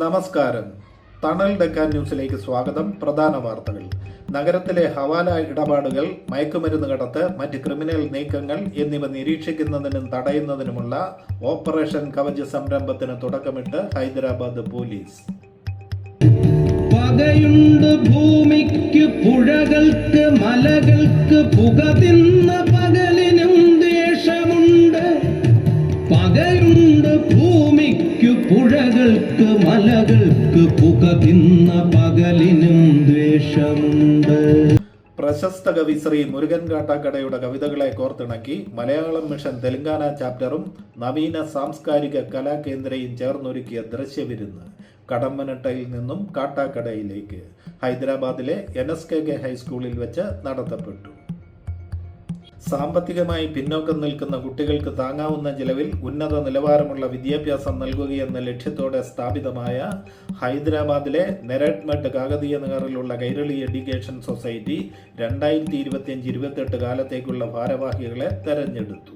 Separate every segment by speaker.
Speaker 1: നമസ്കാരം. തണൽ ഡെക്കാൻ ന്യൂസിലേക്ക് സ്വാഗതം. പ്രധാന വാർത്തകൾ. നഗരത്തിലെ ഹവാല ഇടപാടുകൾ, മയക്കുമരുന്ന് കടത്ത്, മറ്റ് ക്രിമിനൽ നീക്കങ്ങൾ എന്നിവ നിരീക്ഷിക്കുന്നതിനും തടയുന്നതിനുമുള്ള ഓപ്പറേഷൻ കവച് സംരംഭത്തിന് തുടക്കമിട്ട് ഹൈദരാബാദ് പോലീസ്.
Speaker 2: പകയുണ്ട് ഭൂമിക്ക്, പുഴകൾക്ക്, മലകൾക്ക്, പുക തിന്ന പകലിനും ദേഷമുണ്ട്. പകയുണ്ട് ഭൂമിക്ക്, പുഴകൾക്ക്, മലകൾക്ക്, പുക തിന്ന പകലിനും ദ്വേഷമുണ്ട്.
Speaker 1: പ്രശസ്ത കവി ശ്രീ മുരുകൻ കാട്ടാക്കടയുടെ കവിതകളെ കോർത്തിണക്കി മലയാളം മിഷൻ തെലങ്കാന ചാപ്റ്ററും നവീന സാംസ്കാരിക കലാകേന്ദ്രയും ചേർന്നൊരുക്കിയ ദൃശ്യവിരുന്ന് കടമ്പനട്ടയിൽ നിന്നും കാട്ടാക്കടയിലേക്ക് ഹൈദരാബാദിലെ NSKK ഹൈസ്കൂളിൽ വെച്ച് നടത്തപ്പെട്ടു. സാമ്പത്തികമായി പിന്നോക്കം നിൽക്കുന്ന കുട്ടികൾക്ക് താങ്ങാവുന്ന ചിലവിൽ ഉന്നത നിലവാരമുള്ള വിദ്യാഭ്യാസം നൽകുകയെന്ന ലക്ഷ്യത്തോടെ സ്ഥാപിതമായ ഹൈദരാബാദിലെ നെരട്ട്മെട്ട് കാകതീയ നഗറിലുള്ള കൈരളി എഡ്യൂക്കേഷൻ സൊസൈറ്റി 2025-28 കാലത്തേക്കുള്ള ഭാരവാഹികളെ തെരഞ്ഞെടുത്തു.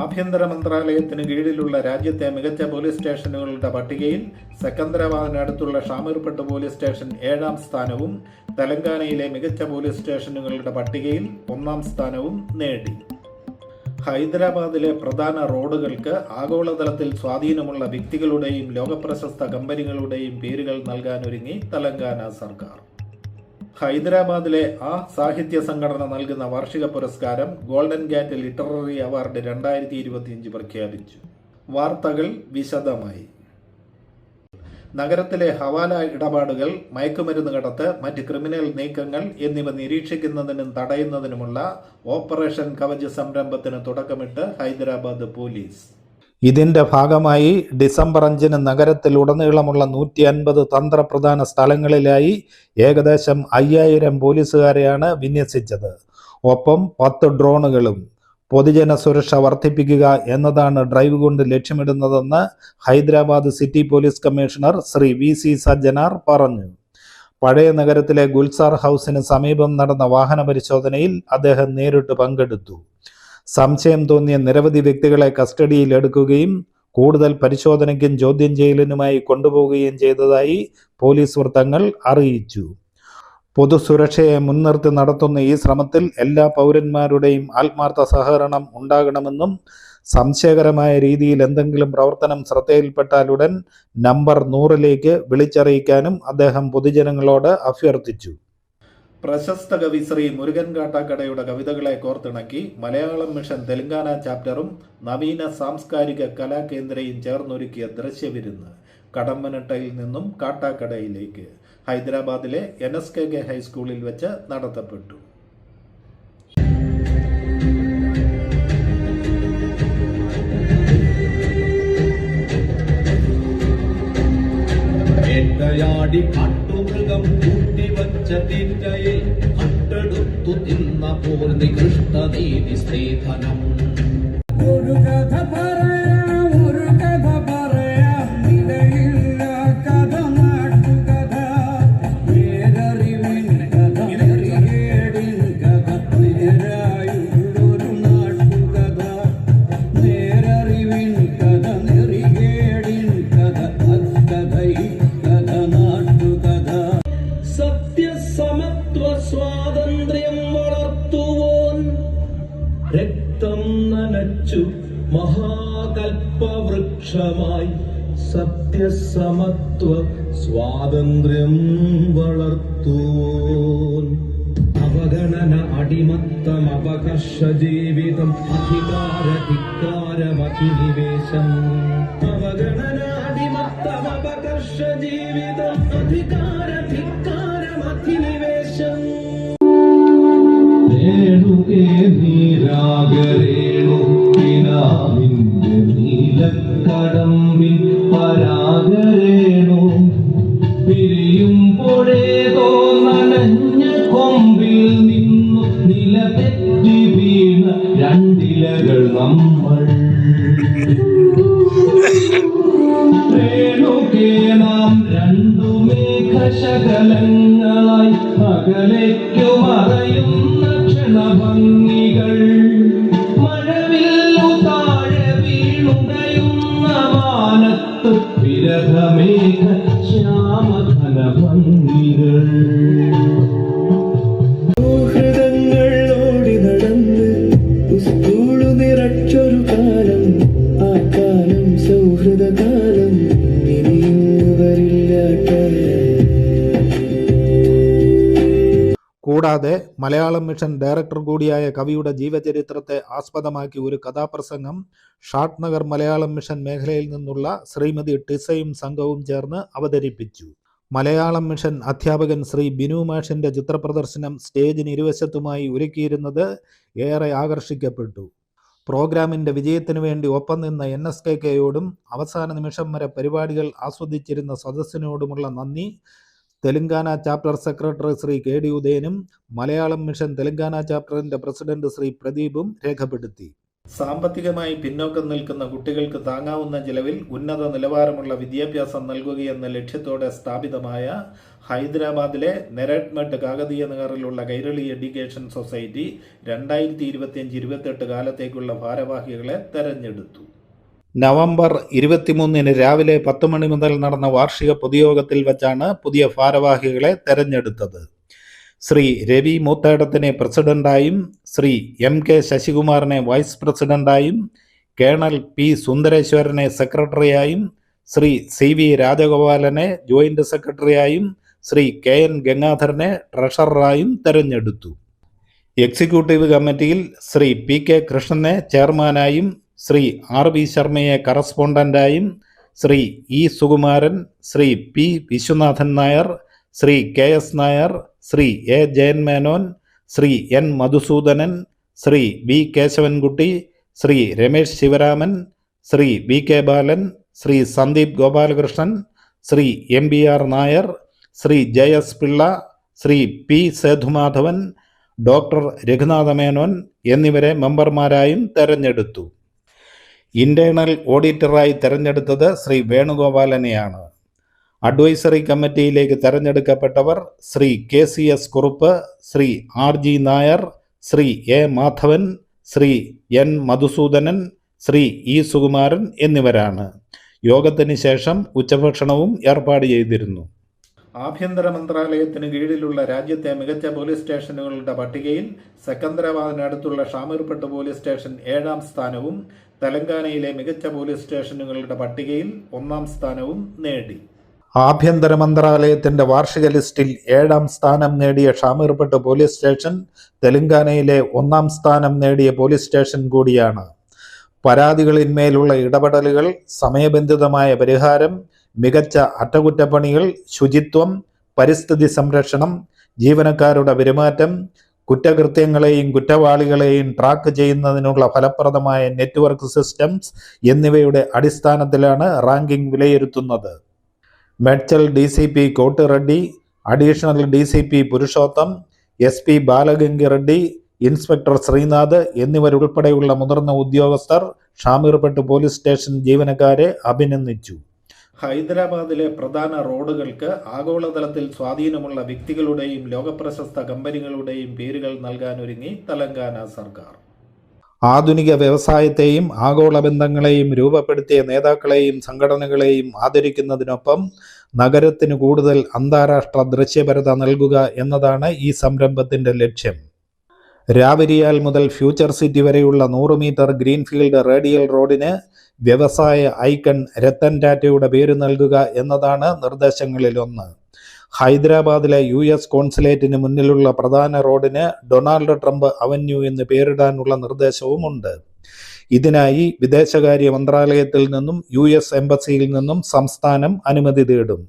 Speaker 1: ആഭ്യന്തര മന്ത്രാലയത്തിന് കീഴിലുള്ള രാജ്യത്തെ മികച്ച പോലീസ് സ്റ്റേഷനുകളുടെ പട്ടികയിൽ സെക്കന്ദരാബാദിനടുത്തുള്ള ഷാമീർപട്ട് പോലീസ് സ്റ്റേഷൻ 7ാം സ്ഥാനവും തെലങ്കാനയിലെ മികച്ച പോലീസ് സ്റ്റേഷനുകളുടെ പട്ടികയിൽ 1ാം സ്ഥാനവും നേടി. ഹൈദരാബാദിലെ പ്രധാന റോഡുകൾക്ക് ആഗോളതലത്തിൽ സ്വാധീനമുള്ള വ്യക്തികളുടെയും ലോകപ്രശസ്ത കമ്പനികളുടെയും പേരുകൾ നൽകാനൊരുങ്ങി തെലങ്കാന സർക്കാർ. ഹൈദരാബാദിലെ സാഹിത്യ സംഘടന നൽകുന്ന വാർഷിക പുരസ്കാരം ഗോൾഡൻ ഗാറ്റ് ലിറ്റററി അവാർഡ് 2025 പ്രഖ്യാപിച്ചു. വാർത്തകൾ വിശദമായി. നഗരത്തിലെ ഹവാല ഇടപാടുകൾ, മയക്കുമരുന്ന് കടത്ത്, മറ്റ് ക്രിമിനൽ നീക്കങ്ങൾ എന്നിവ നിരീക്ഷിക്കുന്നതിനും തടയുന്നതിനുമുള്ള ഓപ്പറേഷൻ കവച് സംരംഭത്തിന് തുടക്കമിട്ട് ഹൈദരാബാദ് പോലീസ്. ഇതിന്റെ ഭാഗമായി ഡിസംബർ 5 നഗരത്തിലുടനീളമുള്ള 150 തന്ത്രപ്രധാന സ്ഥലങ്ങളിലായി ഏകദേശം 5000 പോലീസുകാരെയാണ് വിന്യസിച്ചത്. ഒപ്പം 10 ഡ്രോണുകളും. പൊതുജന സുരക്ഷ വർദ്ധിപ്പിക്കുക എന്നതാണ് ഡ്രൈവ് കൊണ്ട് ലക്ഷ്യമിടുന്നതെന്ന് Hyderabad city police commissioner Shri VC Sajjanar പറഞ്ഞു. പഴയ നഗരത്തിലെ ഗുൽസാർ ഹൗസിന് സമീപം നടന്ന വാഹന പരിശോധനയിൽ അദ്ദേഹം നേരിട്ട് പങ്കെടുത്തു. സംശയം തോന്നിയ നിരവധി വ്യക്തികളെ കസ്റ്റഡിയിൽ എടുക്കുകയും കൂടുതൽ പരിശോധനയ്ക്കും ചോദ്യം ചെയ്യലിനുമായി കൊണ്ടുപോവുകയും ചെയ്തതായി പോലീസ് വൃത്തങ്ങൾ അറിയിച്ചു. പൊതുസുരക്ഷയെ മുൻനിർത്തി നടത്തുന്ന ഈ ശ്രമത്തിൽ എല്ലാ പൗരന്മാരുടെയും ആത്മാർത്ഥ സഹകരണം ഉണ്ടാകണമെന്നും സംശയകരമായ രീതിയിൽ എന്തെങ്കിലും പ്രവർത്തനം ശ്രദ്ധയിൽപ്പെട്ടാലുടൻ നമ്പർ 100 വിളിച്ചറിയിക്കാനും അദ്ദേഹം പൊതുജനങ്ങളോട് അഭ്യർത്ഥിച്ചു. പ്രശസ്ത കവി ശ്രീ മുരുകൻ കാട്ടാക്കടയുടെ കവിതകളെ കോർത്തിണക്കി മലയാളം മിഷൻ തെലങ്കാന ചാപ്റ്ററും നവീന സാംസ്കാരിക കലാകേന്ദ്രയും ചേർന്നൊരുക്കിയ ദൃശ്യവിരുന്ന് കടമ്പനട്ടയിൽ നിന്നും കാട്ടാക്കടയിലേക്ക് ഹൈദരാബാദിലെ NSKK ഹൈസ്കൂളിൽ വെച്ച് നടത്തപ്പെട്ടു.
Speaker 2: വേട്ടയാടി കാട്ടുമൃഗം കൂട്ടിവച്ച തീറ്റയെ കട്ടെടുത്തു തിന്ന പോൽ നികൃഷ്ടനീതി സ്ത്രീധനം. ഒരു കഥ പറയാം, ഒരു കഥ പറയാം, നിലയില്ല കഥ, നാട്ടുകഥ, നേരറിവിൻ കഥ, നെറികേടിൻ കഥ, നേരായുള്ളൊരു നാട്ടുകഥ, നേരറിവിൻ കഥ, നെറികേടിൻ കഥ, അക്കഥൈ സത്യസമത്വ സ്വാതന്ത്ര്യം വളർത്തുവോൻ രക്തം നനച്ചു മഹാകൽപവൃക്ഷമായി. സത്യസമത്വ സ്വാതന്ത്ര്യം വളർത്തുവോൻ അവഗണന, അടിമത്തം, അപകർഷ ജീവിതം, അധികാരധിക്കാരമധിനിവേശം. അവഗണന, അടിമത്തം, അപകർഷ ജീവിതം, അധികാരധിക്കാരമധിനിവേശം. രേണുകേ നീരാഗരേണു കിനാവിന്റെ നീലക്കടമ്പിൽ പരാഗരേണു പിരിയുമ്പോഴേതോ നനഞ്ഞ കൊമ്പിൽ നിന്നു നിലതെറ്റി വീണ രണ്ടിലകൾ നമ്മൾ. രേണുകേ നാം രണ്ടു മേഘശകലങ്ങളായി അകലേക്കു മറയുന്ന ക്ഷണഭംഗികൾ. മഴവില്ലു താഴെ വീണുടയുന്ന മാനത്ത് വിര വിരഹമേഘ ശ്യാമഘന ഭംഗികൾ.
Speaker 3: സൗഹൃദങ്ങളോടി നടന്ന് സ്കൂളു നിറച്ചൊരു കാലം, ആ കാലം സൗഹൃദകാലം ഇനിയും വരില്ലാട്ട.
Speaker 1: കൂടാതെ മലയാളം മിഷൻ ഡയറക്ടർ കൂടിയായ കവിയുടെ ജീവചരിത്രത്തെ ആസ്പദമാക്കി ഒരു കഥാപ്രസംഗം ഷാട്ട്നഗർ മലയാളം മിഷൻ മേഖലയിൽ നിന്നുള്ള ശ്രീമതി ടിസയും സംഘവും ചേർന്ന് അവതരിപ്പിച്ചു. മലയാളം മിഷൻ അധ്യാപകൻ ശ്രീ ബിനു മാഷിന്റെ ചിത്രപ്രദർശനം സ്റ്റേജിന് ഇരുവശത്തുമായി ഒരുക്കിയിരുന്നത് ഏറെ ആകർഷിക്കപ്പെട്ടു. പ്രോഗ്രാമിന്റെ വിജയത്തിനു വേണ്ടി ഒപ്പം നിന്ന NSKKയോടും അവസാന നിമിഷം വരെ പരിപാടികൾ ആസ്വദിച്ചിരുന്ന സദസ്സിനോടുമുള്ള നന്ദി Telangana chapter secretary Shri KD ഉദയനും മലയാളം മിഷൻ തെലങ്കാന ചാപ്റ്ററിന്റെ പ്രസിഡന്റ് ശ്രീ പ്രദീപും രേഖപ്പെടുത്തി. സാമ്പത്തികമായി പിന്നോക്കം നിൽക്കുന്ന കുട്ടികൾക്ക് താങ്ങാവുന്ന ചിലവിൽ ഉന്നത നിലവാരമുള്ള വിദ്യാഭ്യാസം നൽകുകയെന്ന ലക്ഷ്യത്തോടെ സ്ഥാപിതമായ ഹൈദരാബാദിലെ നെരട്ട്മെട്ട് കാകതീയ നഗറിലുള്ള കൈരളി എഡ്യൂക്കേഷൻ സൊസൈറ്റി 2025-28 കാലത്തേക്കുള്ള ഭാരവാഹികളെ തെരഞ്ഞെടുത്തു. നവംബർ 23 രാവിലെ 10 മണി മുതൽ നടന്ന വാർഷിക പൊതുയോഗത്തിൽ വച്ചാണ് പുതിയ ഭാരവാഹികളെ തെരഞ്ഞെടുത്തത്. ശ്രീ രവി മൂത്തേടത്തിനെ പ്രസിഡന്റായും ശ്രീ MK ശശികുമാറിനെ വൈസ് പ്രസിഡന്റായും കേണൽ P സുന്ദരേശ്വരനെ സെക്രട്ടറിയായും ശ്രീ CV രാജഗോപാലനെ ജോയിന്റ് സെക്രട്ടറിയായും ശ്രീ KN ഗംഗാധരനെ ട്രഷററായും തെരഞ്ഞെടുത്തു. എക്സിക്യൂട്ടീവ് കമ്മിറ്റിയിൽ ശ്രീ PK കൃഷ്ണനെ ചെയർമാനായും ശ്രീ RB ശർമ്മയെ കറസ്പോണ്ടന്റായും Shri E Sukumaran, Shri P Viswanathan Nair, Shri KS Nair, Shri A Jayan Menon, Shri N Madhusudanan, Shri B Keshavankutty, Shri Ramesh Sivaraman, Shri BK Balan, Shri Sandeep Gopalakrishnan, Shri MBR Nair, Shri JS Pillai, Shri P Sethumadhavan, doctor Raghunatha Menon എന്നിവരെ മെമ്പർമാരായും തെരഞ്ഞെടുത്തു. ഇന്റേണൽ ഓഡിറ്ററായി തെരഞ്ഞെടുത്തത് ശ്രീ വേണുഗോപാലനെയാണ്. അഡ്വൈസറി കമ്മിറ്റിയിലേക്ക് തെരഞ്ഞെടുക്കപ്പെട്ടവർ Shri KCS Kurup, Shri RG Nair, Shri A Madhavan, Shri N Madhusudanan, Shri E Sukumaran എന്നിവരാണ്. യോഗത്തിന് ശേഷം ഉച്ചഭക്ഷണവും ഏർപ്പാട് ചെയ്തിരുന്നു. ആഭ്യന്തര മന്ത്രാലയത്തിന് കീഴിലുള്ള രാജ്യത്തെ മികച്ച പോലീസ് സ്റ്റേഷനുകളുടെ പട്ടികയിൽ സെക്കന്ദരാബാദിനടുത്തുള്ള ഷാമീർപട്ട് പോലീസ് സ്റ്റേഷൻ 7ാം സ്ഥാനവും തെലങ്കാനയിലെ മികച്ച പോലീസ് സ്റ്റേഷനുകളുടെ പട്ടികയിൽ 1ാം സ്ഥാനവും നേടി. ആഭ്യന്തര മന്ത്രാലയത്തിന്റെ വാർഷിക ലിസ്റ്റിൽ 7ാം സ്ഥാനം നേടിയ ഷാമീർപട്ട് പോലീസ് സ്റ്റേഷൻ തെലങ്കാനയിലെ 1ാം സ്ഥാനം നേടിയ പോലീസ് സ്റ്റേഷൻ കൂടിയാണ്. പരാതികളിന്മേലുള്ള ഇടപെടലുകൾ, സമയബന്ധിതമായ പരിഹാരം, മികച്ച അറ്റകുറ്റപ്പണികൾ, ശുചിത്വം, പരിസ്ഥിതി സംരക്ഷണം, ജീവനക്കാരുടെ പെരുമാറ്റം, കുറ്റകൃത്യങ്ങളെയും കുറ്റവാളികളെയും ട്രാക്ക് ചെയ്യുന്നതിനുള്ള ഫലപ്രദമായ നെറ്റ്വർക്ക് സിസ്റ്റംസ് എന്നിവയുടെ അടിസ്ഥാനത്തിലാണ് റാങ്കിംഗ് വിലയിരുത്തുന്നത്. മെഡ്ചൽ DCP കോട്ട് Reddy, additional DCP Purushottam, SP ബാലഗംഗി റെഡ്ഡി, ഇൻസ്പെക്ടർ ശ്രീനാഥ് എന്നിവരുൾപ്പെടെയുള്ള മുതിർന്ന ഉദ്യോഗസ്ഥർ ഷാമീർപട്ട് പോലീസ് സ്റ്റേഷൻ ജീവനക്കാരെ അഭിനന്ദിച്ചു. ഹൈദരാബാദിലെ പ്രധാന റോഡുകൾക്ക് ആഗോളതലത്തിൽ സ്വാധീനമുള്ള വ്യക്തികളുടെയും ലോകപ്രശസ്ത കമ്പനികളുടെയും പേരുകൾ നൽകാനൊരുങ്ങി തെലങ്കാന സർക്കാർ. ആധുനിക വ്യവസായത്തെയും ആഗോള ബന്ധങ്ങളെയും രൂപപ്പെടുത്തിയ നേതാക്കളെയും സംഘടനകളെയും ആദരിക്കുന്നതിനൊപ്പം നഗരത്തിന് കൂടുതൽ അന്താരാഷ്ട്ര ദൃശ്യപരത നൽകുക എന്നതാണ് ഈ സംരംഭത്തിന്റെ ലക്ഷ്യം. രാവരിയാൽ മുതൽ ഫ്യൂച്ചർ സിറ്റി വരെയുള്ള 100 മീറ്റർ ഗ്രീൻഫീൽഡ് റേഡിയൽ റോഡിന് വ്യവസായ ഐക്കൺ രത്തൻ ടാറ്റയുടെ പേര് നൽകുക എന്നതാണ് നിർദ്ദേശങ്ങളിലൊന്ന്. ഹൈദരാബാദിലെ US കോൺസുലേറ്റിന് മുന്നിലുള്ള പ്രധാന റോഡിന് ഡൊണാൾഡ് ട്രംപ് അവന്യൂ എന്ന് പേരിടാനുള്ള നിർദ്ദേശവുമുണ്ട്. ഇതിനായി വിദേശകാര്യ മന്ത്രാലയത്തിൽ നിന്നും US എംബസിയിൽ നിന്നും സംസ്ഥാനം അനുമതി തേടും.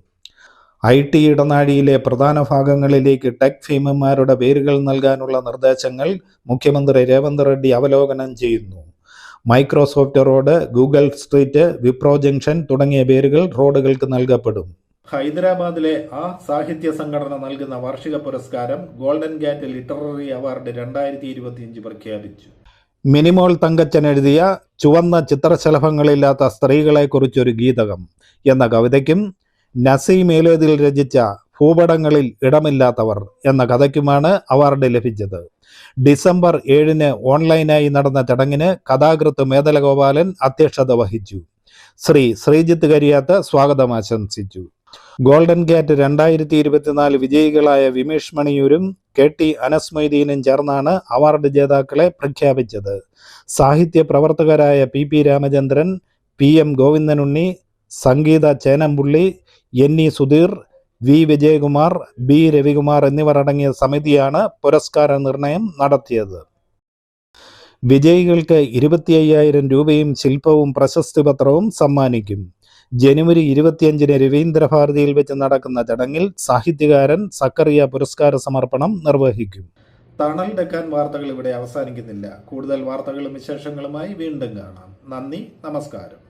Speaker 1: IT ഇടനാഴിയിലെ പ്രധാന ഭാഗങ്ങളിലേക്ക് ടെക് ഭീമന്മാരുടെ പേരുകൾ നൽകാനുള്ള നിർദ്ദേശങ്ങൾ മുഖ്യമന്ത്രി രേവന്ത് റെഡ്ഡി അവലോകനം ചെയ്യുന്നു. Microsoft road, Google street, Wipro junction തുടങ്ങിയ പേരുകൾ റോഡുകൾക്ക് നൽകപ്പെടും. ഹൈദരാബാദിലെ സാഹിത്യ സംഘടന നൽകുന്ന വാർഷിക പുരസ്കാരം ഗോൾഡൻ ഗാറ്റ് ലിറ്റററി അവാർഡ് 2025 പ്രഖ്യാപിച്ചു. മിനിമോൾ തങ്കച്ചൻ എഴുതിയ ചുവന്ന ചിത്രശലഭങ്ങളില്ലാത്ത സ്ത്രീകളെക്കുറിച്ചൊരു ഗീതകം എന്ന കവിതയ്ക്കും നസീം ഏലേതിൽ രചിച്ച ഭൂപടങ്ങളിൽ ഇടമില്ലാത്തവർ എന്ന കഥയ്ക്കുമാണ് അവാർഡ് ലഭിച്ചത്. ഡിസംബർ 7 ഓൺലൈനായി നടന്ന ചടങ്ങിന് കഥാകൃത്ത് മേദല ഗോപാലൻ അധ്യക്ഷത വഹിച്ചു. ശ്രീ ശ്രീജിത്ത് കരിയാത്ത് സ്വാഗതം ആശംസിച്ചു. ഗോൾഡൻ ക്യാറ്റ് 2024 വിജയികളായ വിമേഷ് മണിയൂരും KT അനസ് മൊയ്തീനും ചേർന്നാണ് അവാർഡ് ജേതാക്കളെ പ്രഖ്യാപിച്ചത്. സാഹിത്യ പ്രവർത്തകരായ PP രാമചന്ദ്രൻ, PM ഗോവിന്ദനുണ്ണി, സംഗീത Chenampulli, NE Sudheer, V Vijayakumar, B Ravikumar എന്നിവർ അടങ്ങിയ സമിതിയാണ് പുരസ്കാര നിർണയം നടത്തിയത്. വിജയികൾക്ക് 25,000 രൂപയും ശില്പവും പ്രശസ്തി പത്രവും സമ്മാനിക്കും. ജനുവരി 25 രവീന്ദ്രഭാരതിയിൽ വെച്ച് നടക്കുന്ന ചടങ്ങിൽ സാഹിത്യകാരൻ സക്കറിയ പുരസ്കാര സമർപ്പണം നിർവഹിക്കും. തണൽ ഡെക്കാൻ വാർത്തകൾ ഇവിടെ അവസാനിക്കുന്നില്ല. കൂടുതൽ വാർത്തകളും വിശേഷങ്ങളുമായി വീണ്ടും കാണാം. നന്ദി, നമസ്കാരം.